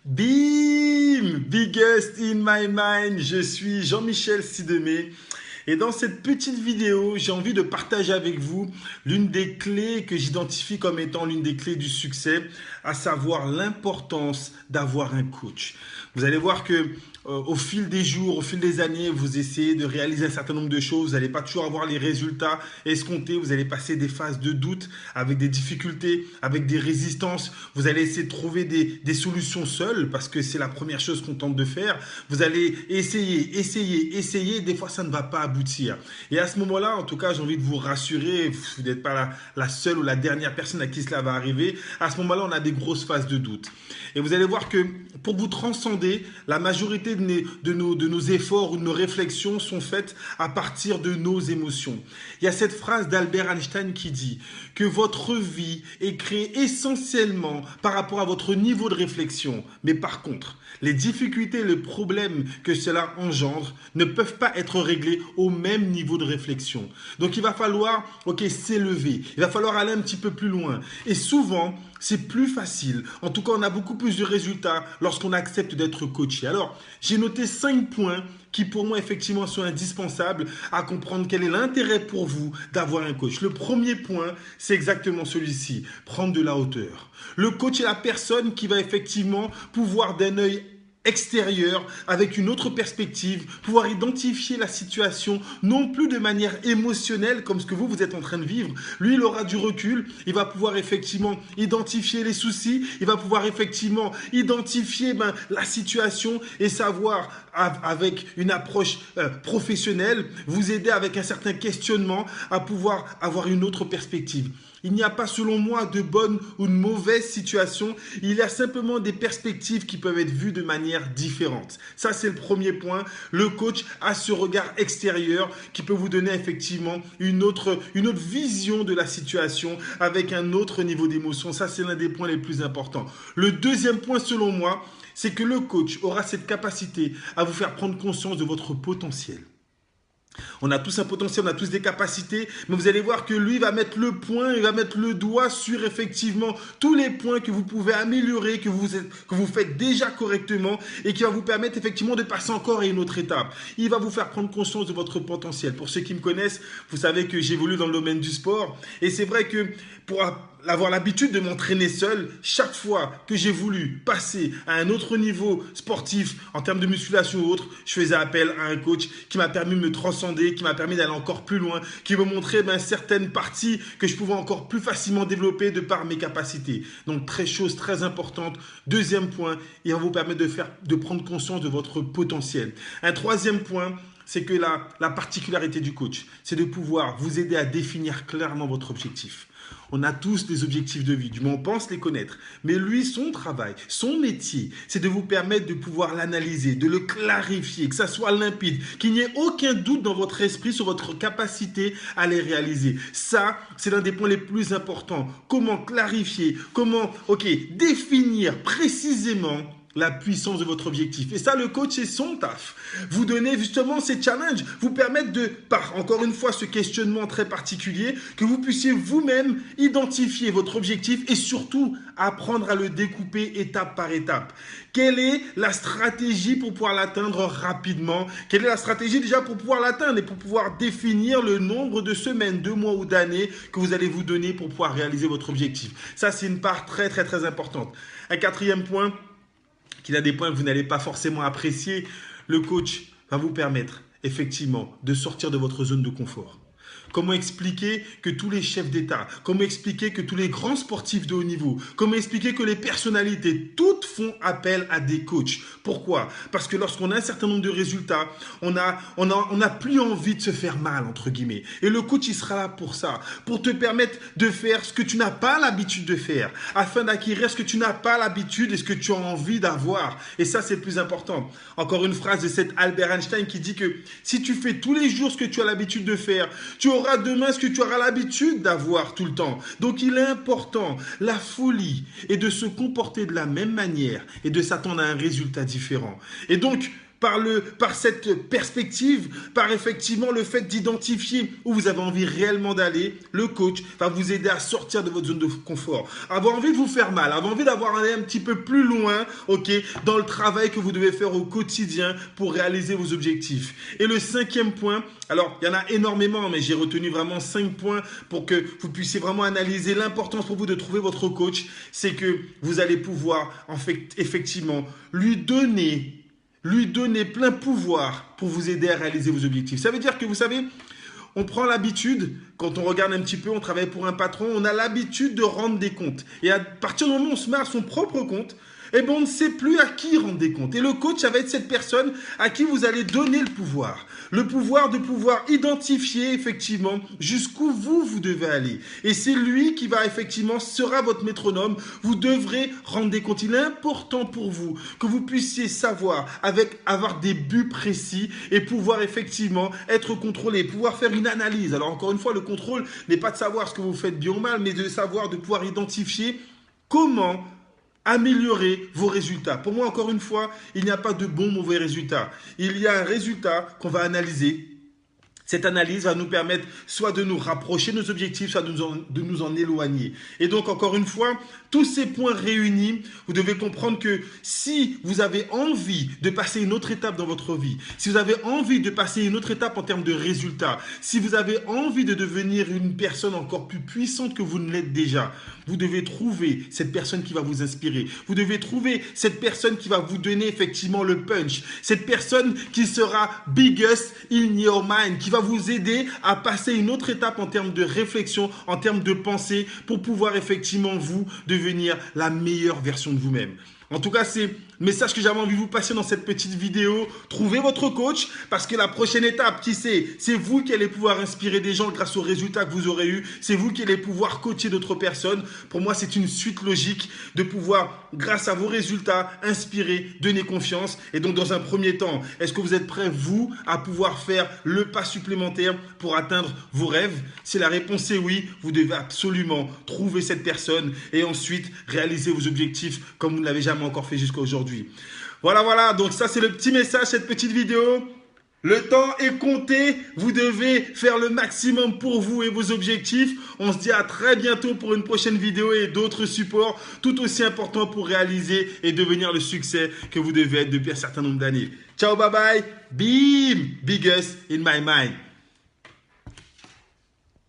Bim! Biggest in my mind, je suis Jean-Michel Sidemé et dans cette petite vidéo, j'ai envie de partager avec vous l'une des clés que j'identifie comme étant l'une des clés du succès, à savoir l'importance d'avoir un coach. Vous allez voir que au fil des jours, au fil des années, vous essayez de réaliser un certain nombre de choses, vous n'allez pas toujours avoir les résultats escomptés, vous allez passer des phases de doute avec des difficultés, avec des résistances, vous allez essayer de trouver des solutions seuls parce que c'est la première chose qu'on tente de faire, vous allez essayer, des fois ça ne va pas aboutir. Et à ce moment-là, en tout cas, j'ai envie de vous rassurer, vous n'êtes pas la seule ou la dernière personne à qui cela va arriver, à ce moment-là, on a des grosses phases de doute. Et vous allez voir que pour vous transcender, la majorité de nos efforts ou de nos réflexions sont faites à partir de nos émotions. Il y a cette phrase d'Albert Einstein qui dit que votre vie est créée essentiellement par rapport à votre niveau de réflexion. Mais par contre, les difficultés et les problèmes que cela engendre ne peuvent pas être réglés au même niveau de réflexion. Donc il va falloir s'élever, il va falloir aller un petit peu plus loin. Et souvent, c'est plus facile. En tout cas, on a beaucoup plus de résultats lorsqu'on accepte d'être coaché. Alors, j'ai noté 5 points qui pour moi effectivement sont indispensables à comprendre quel est l'intérêt pour vous d'avoir un coach. Le premier point, c'est exactement celui-ci, prendre de la hauteur. Le coach est la personne qui va effectivement pouvoir d'un œil extérieur, avec une autre perspective, pouvoir identifier la situation, non plus de manière émotionnelle, comme ce que vous êtes en train de vivre. Lui, il aura du recul, il va pouvoir effectivement identifier les soucis, il va pouvoir effectivement identifier la situation et savoir, avec une approche professionnelle, vous aider avec un certain questionnement à pouvoir avoir une autre perspective. Il n'y a pas, selon moi, de bonne ou de mauvaise situation. Il y a simplement des perspectives qui peuvent être vues de manière différente. Ça, c'est le premier point. Le coach a ce regard extérieur qui peut vous donner effectivement une autre vision de la situation avec un autre niveau d'émotion. Ça, c'est l'un des points les plus importants. Le deuxième point, selon moi, c'est que le coach aura cette capacité à vous faire prendre conscience de votre potentiel. On a tous un potentiel, on a tous des capacités, mais vous allez voir que lui va mettre le point, il va mettre le doigt sur effectivement tous les points que vous pouvez améliorer, que vous faites déjà correctement et qui va vous permettre effectivement de passer encore à une autre étape. Il va vous faire prendre conscience de votre potentiel. Pour ceux qui me connaissent, vous savez que j'évolue dans le domaine du sport et c'est vrai que pour avoir l'habitude de m'entraîner seul, chaque fois que j'ai voulu passer à un autre niveau sportif en termes de musculation ou autre, je faisais appel à un coach qui m'a permis de me transcender, qui m'a permis d'aller encore plus loin, qui me montrait certaines parties que je pouvais encore plus facilement développer de par mes capacités. Donc, chose très importante. Deuxième point, il va vous permettre de prendre conscience de votre potentiel. Un troisième point, c'est que la particularité du coach, c'est de pouvoir vous aider à définir clairement votre objectif. On a tous des objectifs de vie, du moins on pense les connaître. Mais lui, son travail, son métier, c'est de vous permettre de pouvoir l'analyser, de le clarifier, que ça soit limpide, qu'il n'y ait aucun doute dans votre esprit sur votre capacité à les réaliser. Ça, c'est l'un des points les plus importants. Comment clarifier, comment définir précisément la puissance de votre objectif. Et ça, le coach, c'est son taf. Vous donner justement ces challenges, vous permettre par encore une fois ce questionnement très particulier, que vous puissiez vous-même identifier votre objectif et surtout apprendre à le découper étape par étape. Quelle est la stratégie pour pouvoir l'atteindre rapidement? Quelle est la stratégie déjà pour pouvoir l'atteindre et pour pouvoir définir le nombre de semaines, de mois ou d'années que vous allez vous donner pour pouvoir réaliser votre objectif? Ça, c'est une part très, très, très importante. Un quatrième point, qu'il a des points que vous n'allez pas forcément apprécier, le coach va vous permettre effectivement de sortir de votre zone de confort. Comment expliquer que tous les chefs d'État, comment expliquer que tous les grands sportifs de haut niveau, comment expliquer que les personnalités, toutes font appel à des coachs. Pourquoi? Parce que lorsqu'on a un certain nombre de résultats, on n'a plus envie de se faire mal, entre guillemets. Et le coach, il sera là pour ça, pour te permettre de faire ce que tu n'as pas l'habitude de faire, afin d'acquérir ce que tu n'as pas l'habitude et ce que tu as envie d'avoir. Et ça, c'est le plus important. Encore une phrase de cet Albert Einstein qui dit que si tu fais tous les jours ce que tu as l'habitude de faire, tu auras demain ce que tu auras l'habitude d'avoir tout le temps. Donc il est important, la folie est de se comporter de la même manière et de s'attendre à un résultat différent. Et donc, par cette perspective, par effectivement le fait d'identifier où vous avez envie réellement d'aller, le coach va vous aider à sortir de votre zone de confort. Avoir envie de vous faire mal, avoir envie d'avoir un petit peu plus loin, ok, dans le travail que vous devez faire au quotidien pour réaliser vos objectifs. Et le 5e point, alors il y en a énormément, mais j'ai retenu vraiment 5 points pour que vous puissiez vraiment analyser l'importance pour vous de trouver votre coach, c'est que vous allez pouvoir en fait, effectivement lui donner plein pouvoir pour vous aider à réaliser vos objectifs. Ça veut dire que vous savez, on prend l'habitude, quand on regarde un petit peu, on travaille pour un patron, on a l'habitude de rendre des comptes. Et à partir du moment où on se met à son propre compte, eh ben on ne sait plus à qui rendre des comptes. Et le coach, ça va être cette personne à qui vous allez donner le pouvoir. Le pouvoir de pouvoir identifier effectivement jusqu'où vous devez aller. Et c'est lui qui va effectivement, sera votre métronome. Vous devrez rendre des comptes. Il est important pour vous que vous puissiez savoir, avoir des buts précis et pouvoir effectivement être contrôlé, pouvoir faire une analyse. Alors encore une fois, le contrôle n'est pas de savoir ce que vous faites bien ou mal, mais de savoir, de pouvoir identifier comment améliorer vos résultats. Pour moi, encore une fois, il n'y a pas de bon ou mauvais résultat. Il y a un résultat qu'on va analyser. Cette analyse va nous permettre soit de nous rapprocher de nos objectifs, soit de nous en éloigner. Et donc, encore une fois, tous ces points réunis, vous devez comprendre que si vous avez envie de passer une autre étape dans votre vie, si vous avez envie de passer une autre étape en termes de résultats, si vous avez envie de devenir une personne encore plus puissante que vous ne l'êtes déjà, vous devez trouver cette personne qui va vous inspirer. Vous devez trouver cette personne qui va vous donner effectivement le punch. Cette personne qui sera biggest in your mind, qui va vous aider à passer une autre étape en termes de réflexion, en termes de pensée, pour pouvoir effectivement vous devenir la meilleure version de vous-même. En tout cas, c'est le message que j'avais envie de vous passer dans cette petite vidéo. Trouvez votre coach parce que la prochaine étape, qui c'est vous qui allez pouvoir inspirer des gens grâce aux résultats que vous aurez eus. C'est vous qui allez pouvoir coacher d'autres personnes. Pour moi, c'est une suite logique de pouvoir, grâce à vos résultats, inspirer, donner confiance. Et donc, dans un premier temps, est-ce que vous êtes prêts, vous, à pouvoir faire le pas supplémentaire pour atteindre vos rêves? Si la réponse est oui, vous devez absolument trouver cette personne et ensuite réaliser vos objectifs comme vous ne l'avez jamais encore fait jusqu'à aujourd'hui. Voilà, donc ça c'est le petit message, cette petite vidéo. Le temps est compté, vous devez faire le maximum pour vous et vos objectifs. On se dit à très bientôt pour une prochaine vidéo et d'autres supports tout aussi importants pour réaliser et devenir le succès que vous devez être depuis un certain nombre d'années. Ciao, bye bye, bim, biggest in my mind.